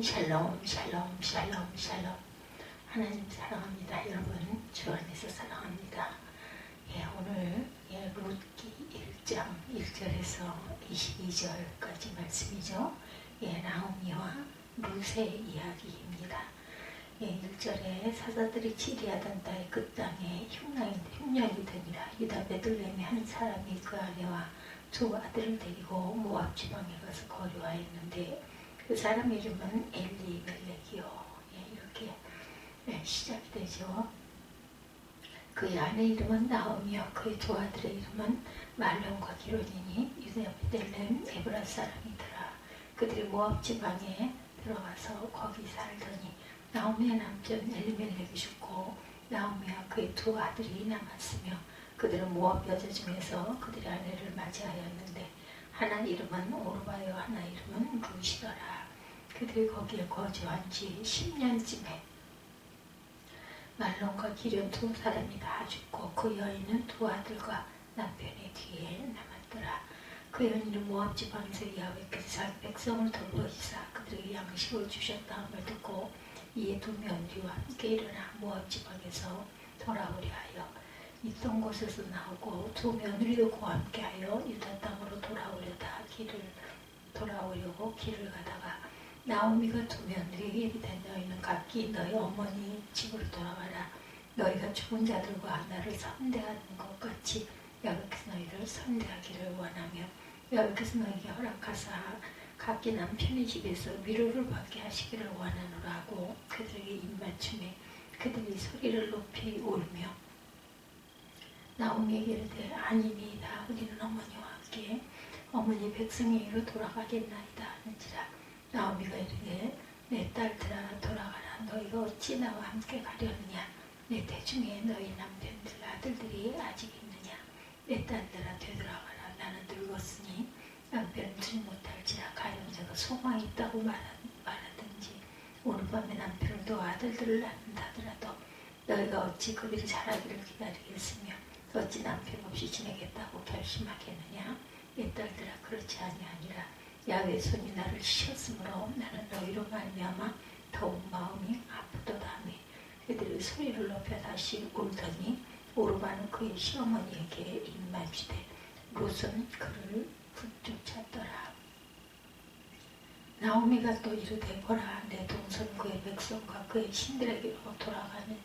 샬롬 샬롬 샬롬 샬롬 샬롬. 하나님 사랑합니다. 여러분 주 안에서 사랑합니다. 오늘 룻기 1장 1절에서 22절까지 말씀이죠. 나오미와 룻의 이야기입니다. 1절에 사자들이 치리하던 땅의 그 땅에 흉년이 되니라. 유다 베들레헴의 한 사람이 그 아내와 두 아들을 데리고 모압 지방에 가서 거류하였는데 그 사람 이름은 엘리멜렉이요. 이렇게 시작이 되죠. 그의 아내 이름은 나오미요. 그의 두 아들의 이름은 말론과 기론이니 유다 베들레헴 에브라 사람이더라. 그들이 모압 지방에 들어가서 거기 살더니 나오미의 남편 엘리멜렉이 죽고 나오미와 그의 두 아들이 남았으며 그들은 모압 여자 중에서 그들의 아내를 맞이하였는데 하나 이름은 오르바요 하나 이름은 룻이더라. 그들이 거기에 거주한 지 10년쯤에 말론과 기련 두 사람이 다 죽고 그 여인은 두 아들과 남편의 뒤에 남았더라. 그 여인은 모압 지방에서 야훼께서 백성을 돌보시사 그들에게 양식을 주셨다함을 듣고 이에 두 며느리와 함께 일어나 모압 지방에서 돌아오려 하여 있던 곳에서 나오고 두 며느리도 그와 함께하여 유다 땅으로 돌아오려고 길을 가다가 나오미가 두 며느리에게 이르되 너희는 각기 너희 어머니 집으로 돌아가라. 너희가 죽은 자들과 나를 선대하는 것 같이 여호와께서 너희를 선대하기를 원하며 여호와께서 너희에게 허락하사 각기 남편의 집에서 위로를 받게 하시기를 원하노라 하고 그들에게 입맞춤에 그들이 소리를 높이 울며 나오미에게 이르되 아니니이다. 우리는 어머니와 함께 어머니 백성에게로 돌아가겠나이다 하는지라. 나오미가 이르되 내 딸들아 돌아가라. 너희가 어찌 나와 함께 가려느냐. 내 태중에 너희 남편들 아들들이 아직 있느냐. 내 딸들아 되돌아가라. 나는 늙었으니 남편을 두지 못할지라. 가련자가 소망이 있다고 말하든지 오늘 밤에 남편을 또 아들들을 낳는다 하더라도 너희가 어찌 그들이 자라기를 기다리겠으며 어찌 남편 없이 지내겠다고 결심하겠느냐. 내 딸들아 그렇지 아니하니라. 야훼의 손이 나를 치셨으므로 나는 너희로 말미암아 더욱 마음이 아프도다 하며 그들의 소리를 높여 다시 울더니 오르바는 그의 시어머니에게 입맞추되 룻은 그를 붙쫓았더라. 나오미가 또 이르되 보라 내 동선 그의 백성과 그의 신들에게로 돌아가느니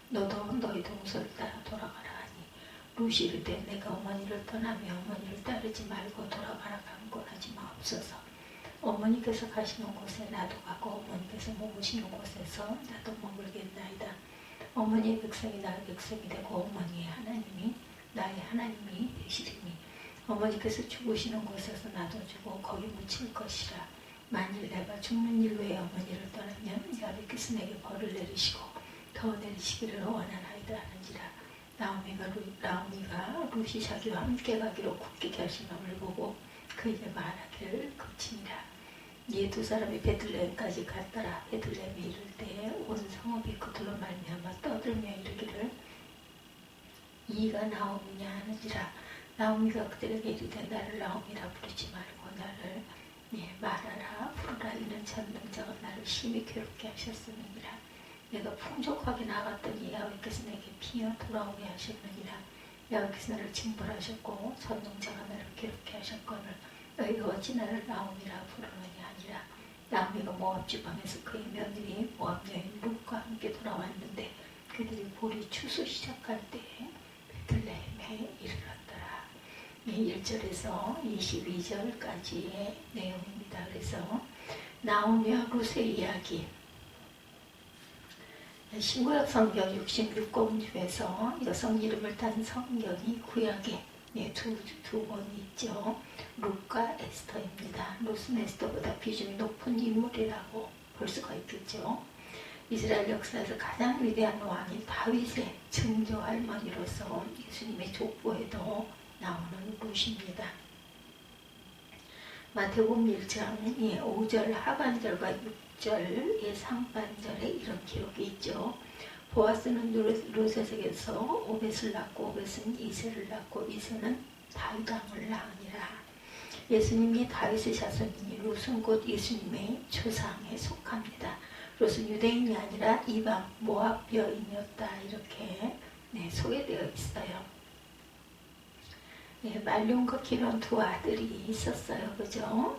너도 너희 동서를 따라 돌아가라 하니 룻이 이르되 내가 어머니를 떠나며 어머니를 따르지 말고 돌아가라 강권하지 마옵소서. 어머니께서 가시는 곳에 나도 가고 어머니께서 머무시는 곳에서 나도 머물겠나이다. 어머니의 백성이 나의 백성이 되고 어머니의 하나님이 나의 하나님이 되시리니 어머니께서 죽으시는 곳에서 나도 죽고 거기 묻힐 것이라. 만일 내가 죽는 일 외에 어머니를 떠나면 여호와께서 내게 벌을 내리시고 더 내리시기를 원하나이다 하는지라. 나오미가 룻이 자기와 함께 가기로 굳게 결심함을 보고 그에게 말하기를 그치니라. 이에 두 사람이 베들레헴까지 갔더라. 베들레헴에 이를 때에 온 성읍이 그들로 말미암아 떠들며 이르기를 이가 나오미냐 하는지라. 나오미가 그들에게 이르되 나를 나오미라 부르지 말고 나를 말하라 부르라. 이는 전능자가 나를 심히 괴롭게 하셨음이니라. 내가 풍족하게 나갔더니 야훼께서 내게 피어 돌아오게 하셨느니라. 야훼께서 나를 징벌하셨고 전능자가 나를 괴롭게 하셨거늘 너희가 어찌 나를 나오미라 부르느냐 하니라. 나오미가 모압 지방에서 그의 며느리 모압 여인 룻과 함께 돌아왔는데 그들이 볼이 추수 시작할 때에 베들레헴에 이르렀더라. 1절에서 22절까지의 내용입니다. 그래서 나오미와 룻의 이야기. 신구약 성경 66권 중에서 여성 이름을 딴 성경이 구약에 두 번 있죠. 룻과 에스더입니다. 룻은 에스더보다 비중이 높은 인물이라고 볼 수가 있겠죠. 이스라엘 역사에서 가장 위대한 왕인 다윗의 증조 할머니로서 예수님의 족보에도 나오는 룻입니다. 마태복음 1장 5절 하반절과 6절의 상반절에 이런 기록이 있죠. 보아스는 룻에게서 오벳을 낳고 오벳은 이새를 낳고 이새는 다윗 왕을 낳으니라. 예수님이 다윗의 자손이니 롯은 곧 예수님의 조상에 속합니다. 롯은 유대인이 아니라 이방 모압 여인이었다. 이렇게 소개되어 있어요. 말론과 기론 두 아들이 있었어요. 그죠?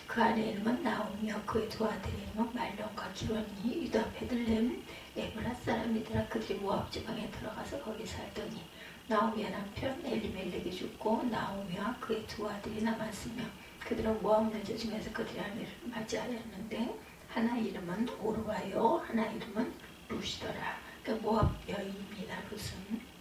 그 안에 이름은 나오미요. 그의 두 아들의 이름은 말론과 기론이 유다 베들레헴 에브라 사람이더라. 그들이 모압 지방에 들어가서 거기 살더니 나오미의 남편 엘리멜렉이 죽고 나오미와 그의 두 아들이 남았으며 그들은 모압 여자 중에서 그들의 아내를 맞이하였는데 하나 이름은 오르바요 하나 이름은 루시더라. 그러니까 모압 여인입니다. 룻은.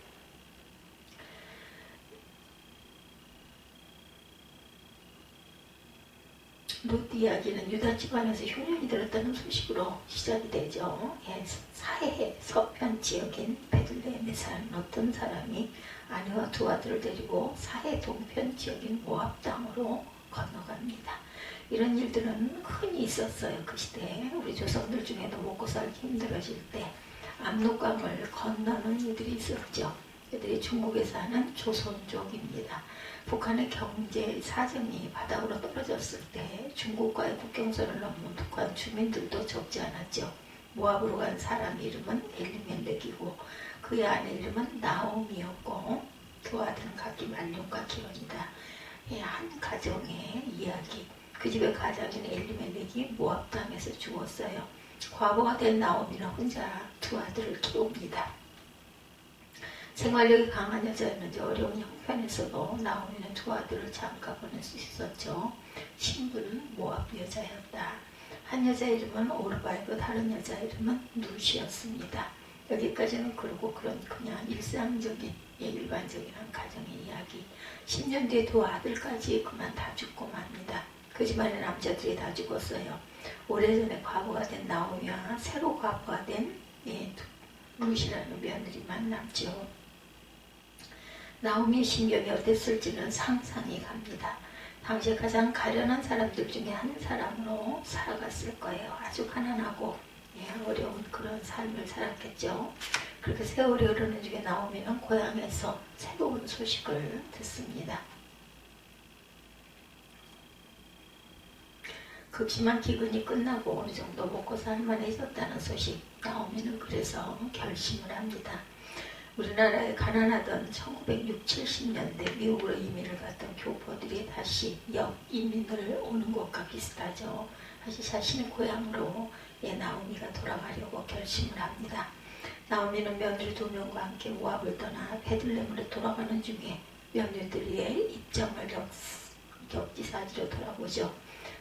룻 이야기는 유다 지방에서 흉년이 들었다는 소식으로 시작이 되죠. 사해 서편 지역인 베들레헴에 사는 어떤 사람이 아내와 두 아들을 데리고 사해 동편 지역인 모압 땅으로 건너갑니다. 이런 일들은 흔히 있었어요. 그 시대에 우리 조상들 중에도 먹고 살기 힘들어질 때 압록강을 건너는 이들이 있었죠. 이들이 중국에 사는 조선족입니다. 북한의 경제 사정이 바닥으로 떨어졌을 때 중국과의 국경선을 넘는 북한 주민들도 적지 않았죠. 모압으로 간 사람 이름은 엘리멜렉이고 그의 아내 이름은 나오미였고 두 아들은 각기 말론과 기론이다. 한 가정의 이야기. 그 집의 가장인 엘리멜렉이 모압 땅에서 죽었어요. 과부가 된 나오미는 혼자 두 아들을 키웁니다. 생활력이 강한 여자였는지 어려운 형편에서도 나오미는 두 아들을 장가 보낼 수 있었죠. 신부는 모압 여자였다. 한 여자 이름은 오르바이고 다른 여자 이름은 룻이었습니다. 여기까지는 그러고 그냥 일상적인 일반적인 한 가정의 이야기. 10년 뒤에 두 아들까지 그만 다 죽고 맙니다. 그 집안의 남자들이 다 죽었어요. 오래전에 과부가 된 나오미와 새로 과부가 된 룻이라는 며느리만 남죠. 나오미의 심경이 어땠을지는 상상이 갑니다. 당시에 가장 가련한 사람들 중에 한 사람으로 살아갔을 거예요. 아주 가난하고 어려운 그런 삶을 살았겠죠. 그렇게 세월이 흐르는 중에 나오미는 고향에서 새로운 소식을 듣습니다. 극심한 기근이 끝나고 어느 정도 먹고 살만해졌다는 소식. 나오미는 그래서 결심을 합니다. 우리나라에 가난하던 1960, 70년대 미국으로 이민을 갔던 교포들이 다시 역이민을 오는 것과 비슷하죠. 다시 자신의 고향으로 나오미가 돌아가려고 결심을 합니다. 나오미는 며느리 2명과 함께 모압을 떠나 베들레헴으로 돌아가는 중에 며느리들의 입장을 격지사지로 돌아보죠.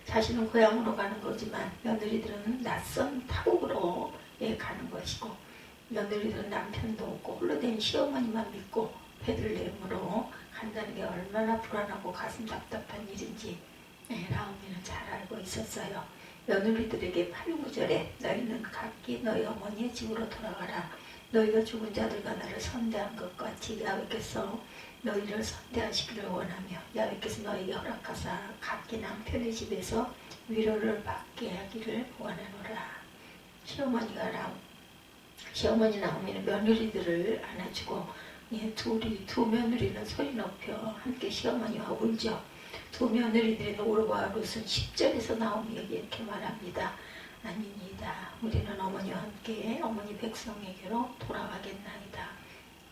자신은 고향으로 가는 거지만 며느리들은 낯선 타국으로 가는 것이고 며느리들은 남편도 없고 홀로 된 시어머니만 믿고 베들레헴으로 간다는 게 얼마나 불안하고 가슴 답답한 일인지 나오미는 잘 알고 있었어요. 며느리들에게 8구절에 너희는 각기 너희 어머니의 집으로 돌아가라. 너희가 죽은 자들과 나를 선대한 것 같이 야훼께서 너희를 선대하시기를 원하며 야훼께서 너희에게 허락하사 각기 남편의 집에서 위로를 받게 하기를 원하노라. 시어머니 나오미는 며느리들을 안아주고 두 며느리는 소리 높여 함께 시어머니와 울죠. 두 며느리들인 오르바와 룻은 10절에서 나오미에게 이렇게 말합니다. 아니니이다. 우리는 어머니와 함께 어머니 백성에게로 돌아가겠나이다.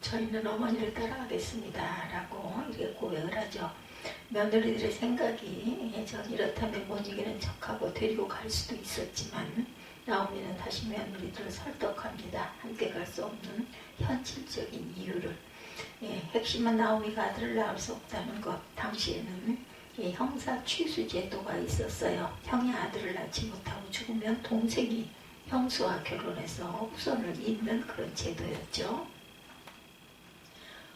저희는 어머니를 따라가겠습니다. 라고 이렇게 고백을 하죠. 며느리들의 생각이 전 이렇다면 못 이기는 척하고 데리고 갈 수도 있었지만 나오미는 다시 며느리들을 설득합니다. 함께 갈 수 없는 현실적인 이유를. 핵심은 나오미가 아들을 낳을 수 없다는 것. 당시에는 형사 취수 제도가 있었어요. 형이 아들을 낳지 못하고 죽으면 동생이 형수와 결혼해서 후손을 잇는 그런 제도였죠.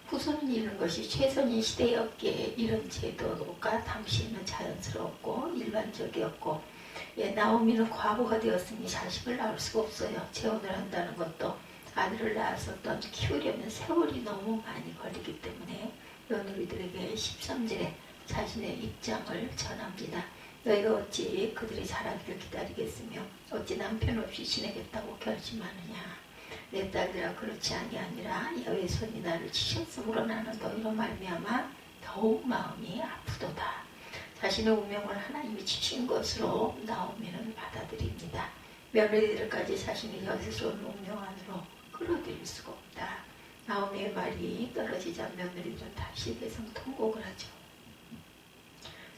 후손을 잇는 것이 최선인 시대였기에 이런 제도가 당시에는 자연스럽고 일반적이었고 나오미는 과부가 되었으니 자식을 낳을 수가 없어요. 재혼을 한다는 것도 아들을 낳아서 키우려면 세월이 너무 많이 걸리기 때문에 며느리들에게 13절에 자신의 입장을 전합니다. 너희가 어찌 그들이 자라기를 기다리겠으며 어찌 남편 없이 지내겠다고 결심하느냐. 내 딸들아 그렇지 아니하니라. 여호와의 손이 나를 치셨으므로 나는 너희로 말미암아 더욱 마음이 아프도다. 자신의 운명을 하나님이 지신 것으로 나오미는 받아들입니다. 며느리들까지 자신의 여세스러운 운명 안으로 끌어들일 수가 없다. 나오미의 말이 떨어지자 며느리들은 다시 대성통곡을 하죠.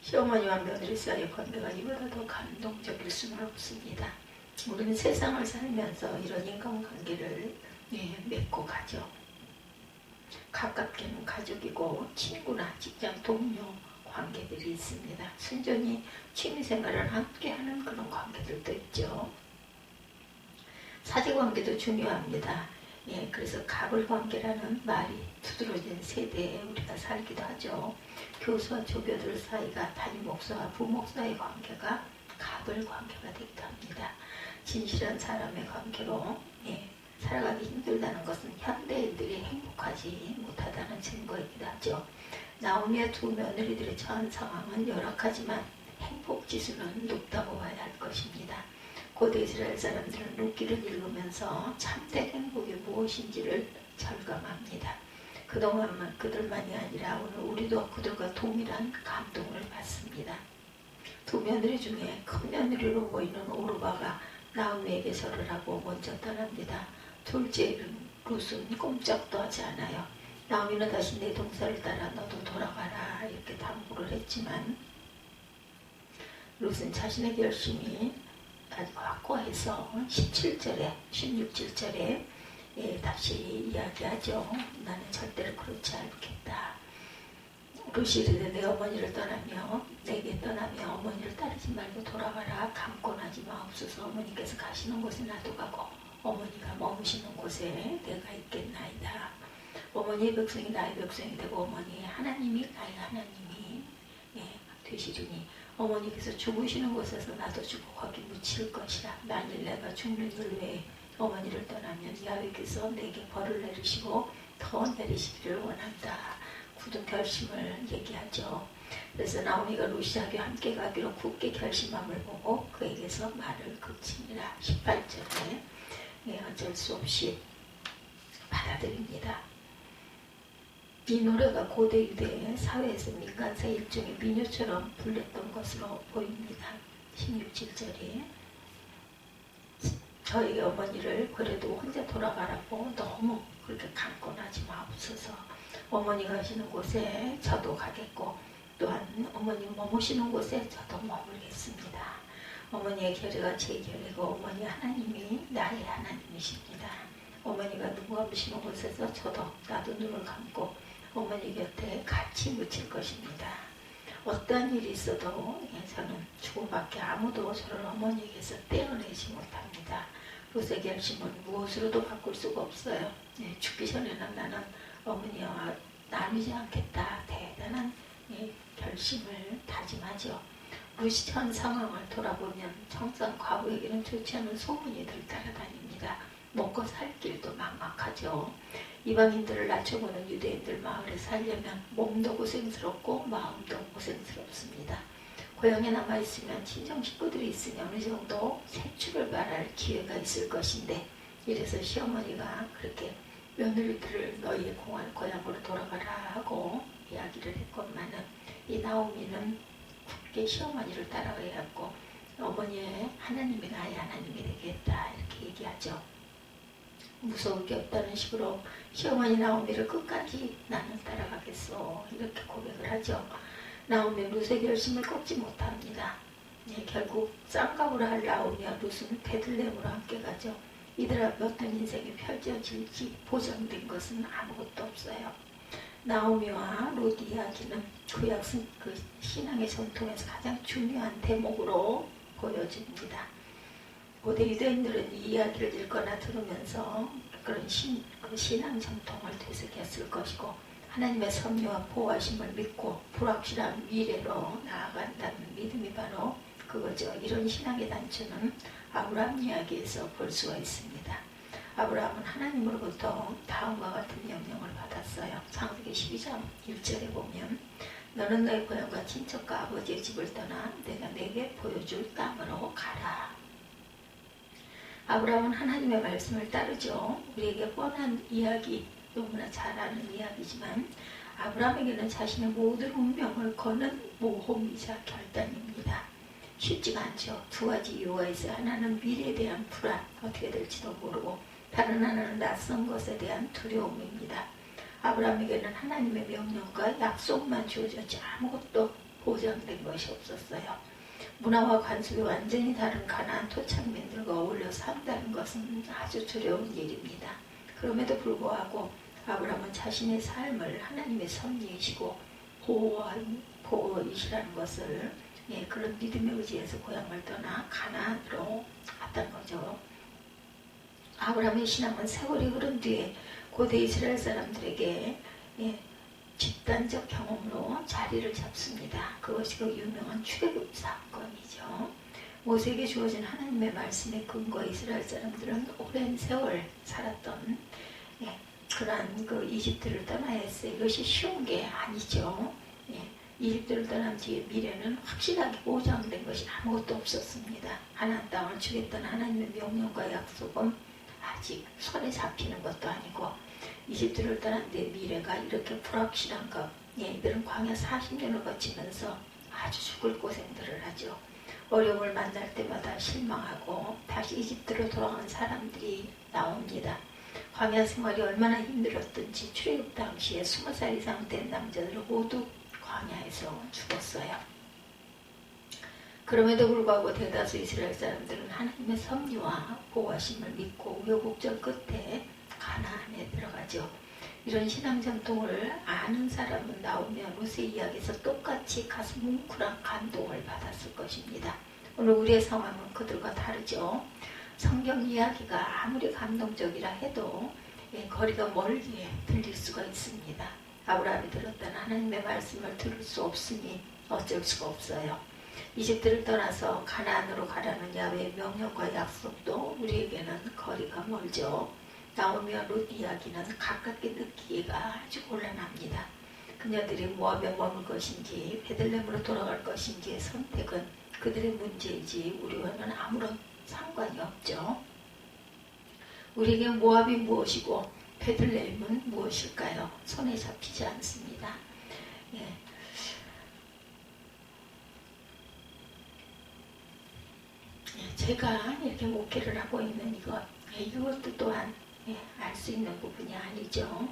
시어머니와 며느리 사이의 관계가 이보다 더 감동적일 수는 없습니다. 우리는 세상을 살면서 이런 인간관계를 맺고 가죠. 가깝게는 가족이고 친구나 직장 동료 관계들이 있습니다. 순전히 취미생활을 함께하는 그런 관계들도 있죠. 사제관계도 중요합니다. 그래서 가불관계라는 말이 두드러진 세대에 우리가 살기도 하죠. 교수와 조교들 사이가 담임 목사와 부목사의 관계가 가불관계가 되기도 합니다. 진실한 사람의 관계로 살아가기 힘들다는 것은 현대인들이 행복하지 못하다는 증거이기도 하죠. 나오미의 두 며느리들의 처한 상황은 열악하지만 행복지수는 높다고 봐야 할 것입니다. 고대 이스라엘 사람들은 룻기를 읽으면서 참된 행복이 무엇인지를 절감합니다. 그동안만 그들만이 아니라 오늘 우리도 그들과 동일한 감동을 받습니다. 두 며느리 중에 큰 며느리로 보이는 오르바가 나오미에게 절을 하고 먼저 떠납니다. 둘째 룻은 꼼짝도 하지 않아요. 나오미는 다시 내 동서를 따라 너도 돌아가라 이렇게 당부를 했지만 룻은 자신의 결심이 아주 확고해서 17절에 16절에 다시 이야기하죠. 나는 절대로 그렇지 않겠다. 룻이 이르되 내 어머니를 떠나며 내게 떠나며 어머니를 따르지 말고 돌아가라. 강권하지 마옵소서. 어머니께서 가시는 곳에 나도 가고 어머니가 머무시는 곳에 내가 있겠나이다. 어머니의 백성이 나의 백성이 되고 어머니의 하나님이 나의 하나님이 되시리니 어머니께서 죽으시는 곳에서 나도 죽고 거기 묻힐 것이라. 만일 내가 죽는 일 외에 어머니를 떠나면 야훼께서 내게 벌을 내리시고 더 내리시기를 원한다. 굳은 결심을 얘기하죠. 그래서 나오미가 룻이하고 함께 가기로 굳게 결심함을 보고 그에게서 말을 그치니라. 18절에 어쩔 수 없이 받아들입니다. 이 노래가 고대 유대 사회에서 민간사 일종의 민요처럼 불렸던 것으로 보입니다. 16절에 저희 어머니를 그래도 혼자 돌아가라고 너무 그렇게 강권하지 마옵소서. 어머니 가시는 곳에 저도 가겠고 또한 어머니 머무시는 곳에 저도 머물겠습니다. 어머니의 결의가 제 결의고 어머니 하나님이 나의 하나님이십니다. 어머니가 눈 감으시는 곳에서 저도 나도 눈을 감고 어머니 곁에 같이 묻힐 것입니다. 어떠한 일이 있어도 저는 죽음밖에 아무도 저를 어머니에게서 떼어내지 못합니다. 룻의 결심은 무엇으로도 바꿀 수가 없어요. 죽기 전에는 나는 어머니와 나누지 않겠다. 대단한 결심을 다짐하죠. 룻이 현 상황을 돌아보면 청산 과부에게는 좋지 않은 소문이들 따라다닙니다. 먹고 살 길도 막막하죠. 이방인들을 낮춰보는 유대인들 마을에 살려면 몸도 고생스럽고 마음도 고생스럽습니다. 고향에 남아있으면 친정 식구들이 있으니 어느 정도 세출을 바랄 기회가 있을 것인데 이래서 시어머니가 그렇게 며느리들을 너희의 고향으로 돌아가라 하고 이야기를 했건만은 이 나오미는 굳게 시어머니를 따라가야 하고 어머니의 하나님이 나의 하나님이 되겠다 이렇게 얘기하죠. 무서울 게 없다는 식으로 시어머니 나오미를 끝까지 나는 따라가겠소 이렇게 고백을 하죠. 나오미 룻의 결심을 꺾지 못합니다. 결국 쌍갑으로 할 나오미와 룻은 베들레헴으로 함께 가죠. 이들 앞에 어떤 인생이 펼쳐질지 보장된 것은 아무것도 없어요. 나오미와 룻 이야기는 구약 그 신앙의 전통에서 가장 중요한 대목으로 보여집니다. 고대 유대인들은 이 이야기를 읽거나 들으면서 그런 신앙 전통을 되새겼을 것이고 하나님의 섭리와 보호하심을 믿고 불확실한 미래로 나아간다는 믿음이 바로 그거죠. 이런 신앙의 단초는 아브라함 이야기에서 볼 수가 있습니다. 아브라함은 하나님으로부터 다음과 같은 명령을 받았어요. 창세기 12장 1절에 보면 너는 너의 고향과 친척과 아버지의 집을 떠나 내가 내게 보여줄 땅으로 가라. 아브라함은 하나님의 말씀을 따르죠. 우리에게 뻔한 이야기, 너무나 잘 아는 이야기지만 아브라함에게는 자신의 모든 운명을 거는 모험이자 결단입니다. 쉽지가 않죠. 두 가지 이유가 있어요. 하나는 미래에 대한 불안, 어떻게 될지도 모르고, 다른 하나는 낯선 것에 대한 두려움입니다. 아브라함에게는 하나님의 명령과 약속만 주어졌지 아무것도 보장된 것이 없었어요. 문화와 관습이 완전히 다른 가나안 토착민들과 어울려 산다는 것은 아주 두려운 일입니다. 그럼에도 불구하고 아브라함은 자신의 삶을 하나님의 섭리이시고 보호이시라는 것을 그런 믿음의 의지에서 고향을 떠나 가나안으로 갔다는 거죠. 아브라함의 신앙은 세월이 흐른 뒤에 고대 이스라엘 사람들에게 집단적 경험으로 자리를 잡습니다. 그것이 그 유명한 출애굽 사건이죠. 모세에게 주어진 하나님의 말씀에 근거 이스라엘 사람들은 오랜 세월 살았던 그러한 그 이집트를 떠나야 했어요. 이것이 쉬운 게 아니죠. 이집트를 떠난 뒤에 미래는 확실하게 보장된 것이 아무것도 없었습니다. 하나님 땅을 주겠다는 하나님의 명령과 약속은 아직 손에 잡히는 것도 아니고, 이집트를 떠난 뒤에 미래가 이렇게 불확실한가. 이들은 광야 40년을 거치면서 아주 죽을 고생들을 하죠. 어려움을 만날 때마다 실망하고 다시 이집트로 돌아간 사람들이 나옵니다. 광야 생활이 얼마나 힘들었던지 출애굽 당시에 20살 이상 된 남자들은 모두 광야에서 죽었어요. 그럼에도 불구하고 대다수 이스라엘 사람들은 하나님의 섭리와 보호하심을 믿고 우여곡절 끝에 가나안에 들어가죠. 이런 신앙 전통을 아는 사람은 나오면 모세 이야기에서 똑같이 가슴 뭉클한 감동을 받았을 것입니다. 오늘 우리의 상황은 그들과 다르죠. 성경 이야기가 아무리 감동적이라 해도 거리가 멀게 들릴 수가 있습니다. 아브라함이 들었다는 하나님의 말씀을 들을 수 없으니 어쩔 수가 없어요. 이집트를 떠나서 가나안으로 가라는 야훼의 명령과 약속도 우리에게는 거리가 멀죠. 나오미와 룻 이야기는 가깝게 느끼기가 아주 곤란합니다. 그녀들이 모압에 머물 것인지 베들레헴으로 돌아갈 것인지의 선택은 그들의 문제이지 우리와는 아무런 상관이 없죠. 우리에게 모압이 무엇이고 베들레헴은 무엇일까요? 손에 잡히지 않습니다. 제가 이렇게 목회를 하고 있는 이것도 또한 알 수 있는 부분이 아니죠.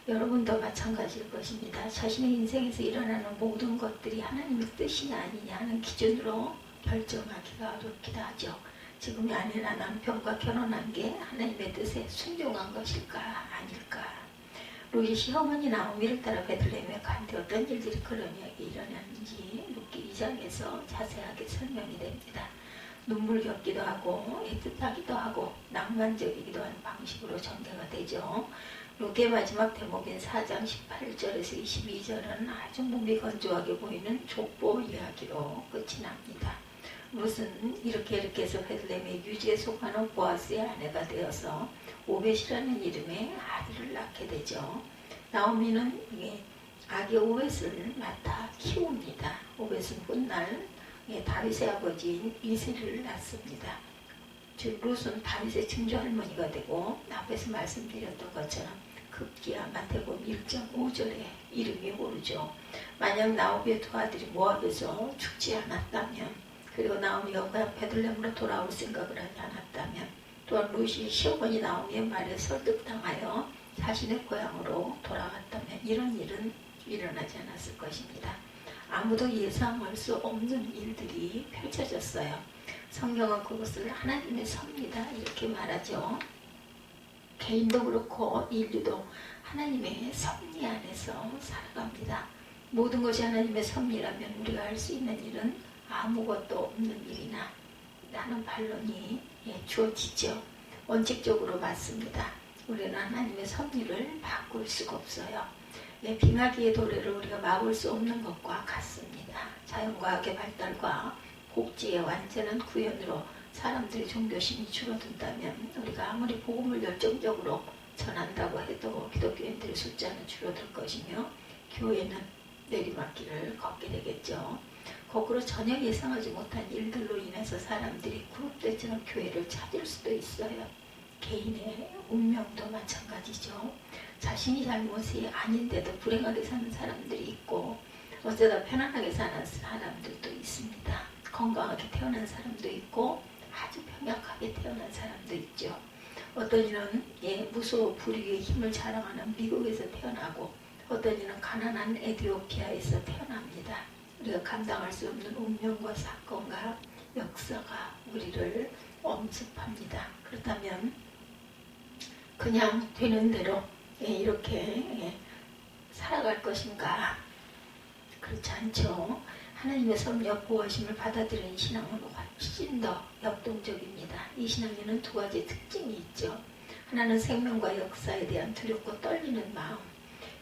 여러분도 마찬가지일 것입니다. 자신의 인생에서 일어나는 모든 것들이 하나님의 뜻이냐 아니냐 하는 기준으로 결정하기가 어렵기도 하죠. 지금 아내나 남편과 결혼한 게 하나님의 뜻에 순종한 것일까 아닐까. 룻이 시어머니 나오미를 따라 베들레헴에 간데 어떤 일들이 일어났는지 룻기 2장에서 자세하게 설명이 됩니다. 눈물겹기도 하고 애틋하기도 하고 낭만적이기도 하는 방식으로 전개가 되죠. 룻의 마지막 대목인 4장 18절에서 22절은 아주 몸이 건조하게 보이는 족보 이야기로 끝이 납니다. 룻은 이렇게 해서 베들레헴의 유지에 속하는 보아스의 아내가 되어서 오벳이라는 이름의 아들을 낳게 되죠. 나오미는 아기 오벳을 맡아 키웁니다. 오벳은 훗날 다윗의 아버지인 이세를 낳습니다. 즉 룻은 다윗의 증조 할머니가 되고 앞에서 말씀드렸던 것처럼 급기야 마태복음 1.5절에 이름이 오르죠. 만약 나오미의 두 아들이 모압에서 죽지 않았다면, 그리고 나오미가 그냥 베들레헴으로 돌아올 생각을 하지 않았다면, 또한 룻이 시어머니 나오미의 말에 설득당하여 자신의 고향으로 돌아갔다면 이런 일은 일어나지 않았을 것입니다. 아무도 예상할 수 없는 일들이 펼쳐졌어요. 성경은 그것을 하나님의 섭리다 이렇게 말하죠. 개인도 그렇고 인류도 하나님의 섭리 안에서 살아갑니다. 모든 것이 하나님의 섭리라면 우리가 할 수 있는 일은 아무것도 없는 일이나 하는 반론이 주어지죠. 원칙적으로 맞습니다. 우리는 하나님의 섭리를 바꿀 수가 없어요. 빙하기의 도래를 우리가 막을 수 없는 것과 같습니다. 자연과학의 발달과 복지의 완전한 구현으로 사람들의 종교심이 줄어든다면 우리가 아무리 복음을 열정적으로 전한다고 해도 기독교인들의 숫자는 줄어들 것이며 교회는 내리막길을 걷게 되겠죠. 거꾸로 전혀 예상하지 못한 일들로 인해서 사람들이 그룹대처럼 교회를 찾을 수도 있어요. 개인의 운명도 마찬가지죠. 자신이 잘못이 아닌데도 불행하게 사는 사람들이 있고 어쩌다 편안하게 사는 사람들도 있습니다. 건강하게 태어난 사람도 있고 아주 병약하게 태어난 사람도 있죠. 어떤 이는 무소호 불익의 힘을 자랑하는 미국에서 태어나고 어떤 이는 가난한 에티오피아에서 태어납니다. 우리가 감당할 수 없는 운명과 사건과 역사가 우리를 엄습합니다. 그렇다면 그냥 되는 대로 이렇게 살아갈 것인가? 그렇지 않죠. 하나님의 섭리 보호하심을 받아들이는 신앙은 훨씬 더 역동적입니다. 이 신앙에는 두 가지 특징이 있죠. 하나는 생명과 역사에 대한 두렵고 떨리는 마음.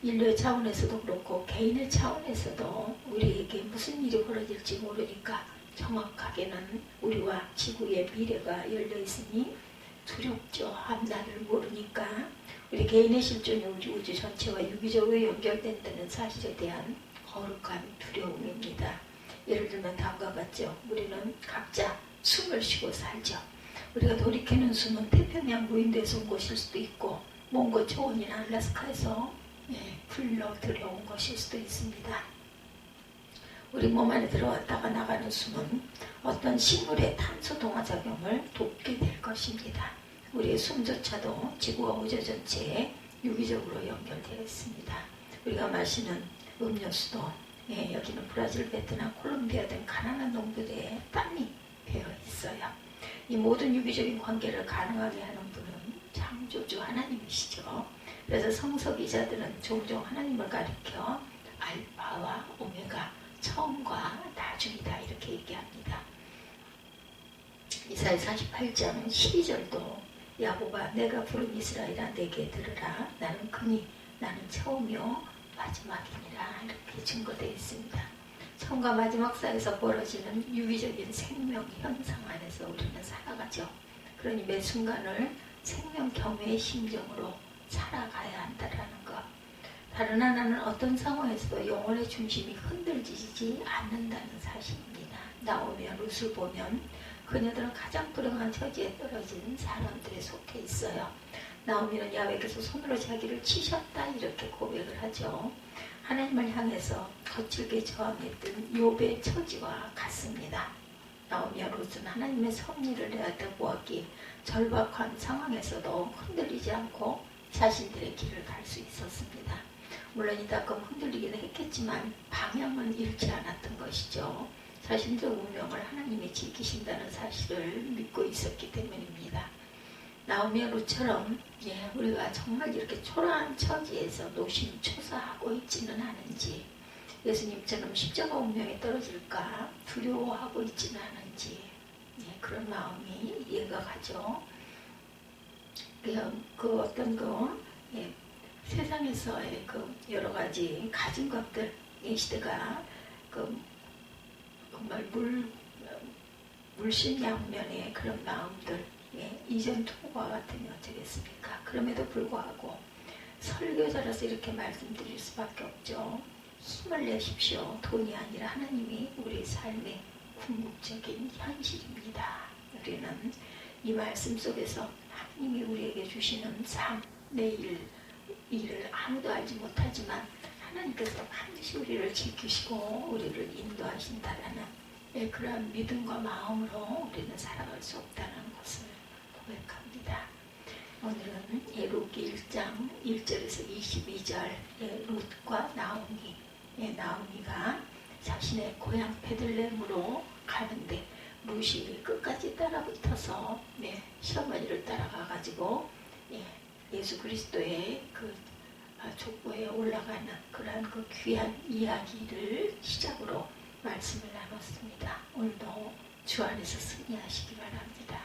인류의 차원에서도 그렇고 개인의 차원에서도 우리에게 무슨 일이 벌어질지 모르니까 정확하게는 우리와 지구의 미래가 열려있으니 두렵죠. 앞날을 모르니까. 우리 개인의 실존이 우리 우주 전체와 유기적으로 연결된다는 사실에 대한 거룩한 두려움입니다. 예를 들면 다음과 같죠. 우리는 각자 숨을 쉬고 살죠. 우리가 돌이키는 숨은 태평양 무인도에서 온 것일 수도 있고 몽고 초원이나 알래스카에서 불러 들여온 것일 수도 있습니다. 우리 몸 안에 들어왔다가 나가는 숨은 어떤 식물의 탄소 동화작용을 돕게 될 것입니다. 우리의 숨조차도 지구와 우주 전체에 유기적으로 연결되어 있습니다. 우리가 마시는 음료수도 여기는 브라질, 베트남, 콜롬비아 등 가난한 농부들의 땀이 배어 있어요. 이 모든 유기적인 관계를 가능하게 하는 분은 창조주 하나님이시죠. 그래서 성서 기자들은 종종 하나님을 가리켜 알파와 오메가, 처음과 나중이다 이렇게 얘기합니다. 이사야 48장 12절도 야곱아 내가 부른 이스라엘아 내게 들으라 나는 그니 나는 처음이요 마지막이니라 이렇게 증거되어 있습니다. 처음과 마지막 사이에서 벌어지는 유기적인 생명 현상 안에서 우리는 살아가죠. 그러니 매 순간을 생명 경외의 심정으로 살아가야 한다는 것. 다른 하나는 어떤 상황에서도 영혼의 중심이 흔들리지 않는다는 사실입니다. 나오며 룻을 보면 그녀들은 가장 불행한 처지에 떨어진 사람들에 속해 있어요. 나오미는 야훼께서 손으로 자기를 치셨다 이렇게 고백을 하죠. 하나님을 향해서 거칠게 저항했던 욥의 처지와 같습니다. 나오미와 룻은 하나님의 섭리를 내다 보았기에 절박한 상황에서도 흔들리지 않고 자신들의 길을 갈 수 있었습니다. 물론 이따금 흔들리기는 했겠지만 방향은 잃지 않았던 것이죠. 자신들 운명을 하나님이 지키신다는 사실을 믿고 있었기 때문입니다. 나오미와 룻처럼 우리가 정말 이렇게 초라한 처지에서 노심초사하고 있지는 않은지, 예수님처럼 십자가 운명에 떨어질까 두려워하고 있지는 않은지 그런 마음이 이해가 가죠. 그 어떤 세상에서의 그 여러 가지 가진 것들, 이 시대가 정말 물심양면의 그런 마음들, 이전 투구와 같으면 어쩌겠습니까? 그럼에도 불구하고 설교자라서 이렇게 말씀드릴 수밖에 없죠. 힘을 내십시오. 돈이 아니라 하나님이 우리 삶의 궁극적인 현실입니다. 우리는 이 말씀 속에서 하나님이 우리에게 주시는 삶, 내일 일을 아무도 알지 못하지만 하나님께서 반드시 우리를 지키시고 우리를 인도하신다라는 그러한 믿음과 마음으로 우리는 살아갈 수 없다는 것을 고백합니다. 오늘은 룻기 1장 1절에서 22절 룻과 나오미, 나오미가 자신의 고향 베들레헴으로 가는데 룻이 끝까지 따라붙어서 시어머니를 따라가가지고 예수 그리스도의 그 족보에 올라가는 그러한 그 귀한 이야기를 시작으로 말씀을 나눴습니다. 오늘도 주 안에서 승리하시기 바랍니다.